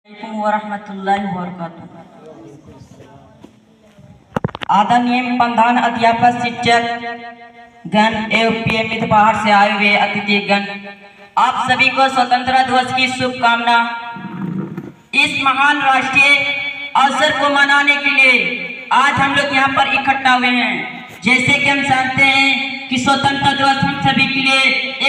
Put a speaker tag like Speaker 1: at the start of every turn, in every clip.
Speaker 1: वरहमतुल्लाहि वबरकातुहू। आदरणीय प्रधान अध्यापक, शिक्षक गण एवं पीएम बाहर से आए हुए अतिथिगण, आप सभी को स्वतंत्रता दिवस की शुभकामना। इस महान राष्ट्रीय अवसर को मनाने के लिए आज हम लोग यहाँ पर इकट्ठा हुए हैं। जैसे कि हम जानते हैं कि स्वतंत्रता दिवस हम सभी के लिए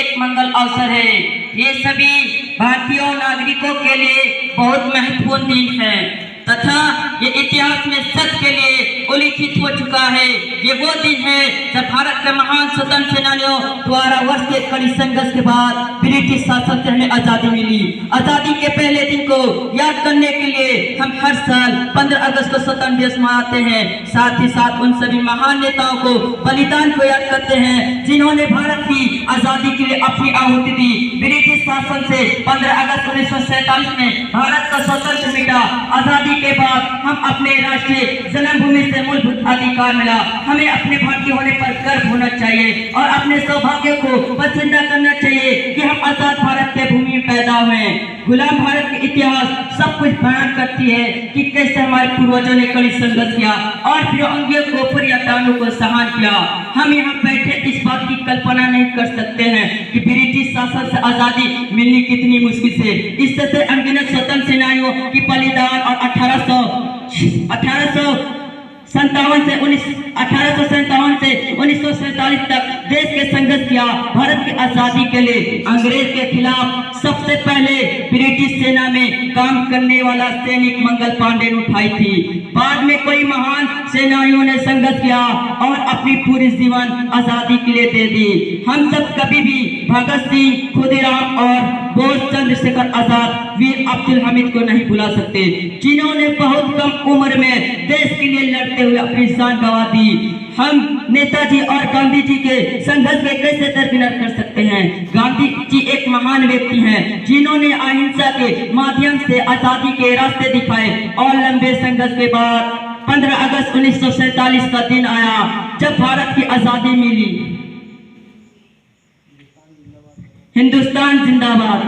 Speaker 1: एक मंगल अवसर है। ये सभी भारतीय नागरिकों के लिए बहुत महत्वपूर्ण दिन है तथा ये इतिहास में सच के लिए उल्लिखित हो चुका है। ये वो दिन है जब भारत के महान स्वतंत्र सेनानियों द्वारा वर्ष के कड़ी संघर्ष के बाद ब्रिटिश शासन से हमें आजादी मिली। आजादी के पहले दिन को याद करने के लिए हम हर साल 15 अगस्त को स्वतंत्रता दिवस मनाते हैं। साथ ही साथ उन सभी महान नेताओं को बलिदान को याद करते हैं जिन्होंने भारत की आजादी के लिए अपनी आहुति दी। ब्रिटिश शासन से 15 अगस्त 1947 में भारत का स्वतंत्र मिटा। आजादी के बाद हम अपने राष्ट्रीय जन्मभूमि से मूलभूत अधिकार मिला। हमें अपने भारतीय होने पर गर्व होना चाहिए और अपने सौभाग्य को पसंदा करना चाहिए कि हम आजाद भारत के भूमि में पैदा हुए। गुलाम भारत के इतिहास सब कुछ बयान करती है कि कैसे हमारे पूर्वजों ने कड़ी संघर्ष किया और फिर अंग्रेजों यातनाओं को सहन किया। हम यहाँ बैठे इस बात की कल्पना नहीं कर सकते हैं कि ब्रिटिश शासन से आजादी मिलनी कितनी मुश्किल से। इससे से अनगिनत स्वतंत्र सेनानियों की बलिदान और 1857 से 1947 तक देश के संघर्ष किया। भारत की आजादी के लिए अंग्रेज के खिलाफ सबसे पहले ब्रिटिश सेना में काम करने वाला सैनिक मंगल पांडे ने उठाई थी। बाद में कई महान सेनानियों ने संघर्ष किया और अपनी पूरी जीवन आजादी के लिए दे दी। हम सब कभी भी भगत सिंह, खुदीराम और बोस चंद्रशेखर आजाद, वीर अब्दुल हमीद को नहीं भुला सकते जिन्होंने बहुत कम उम्र में देश के लिए लड़ते हुए अपनी जान गंवा दी। हम नेताजी और गांधी जी के संघर्ष में कैसे दरकिनार कर सकते हैं। गांधी जी एक महान व्यक्ति हैं जिन्होंने अहिंसा के माध्यम से आजादी के रास्ते दिखाए और लंबे संघर्ष के बाद 15 अगस्त 1947 का दिन आया जब भारत की आजादी मिली। हिंदुस्तान जिंदाबाद।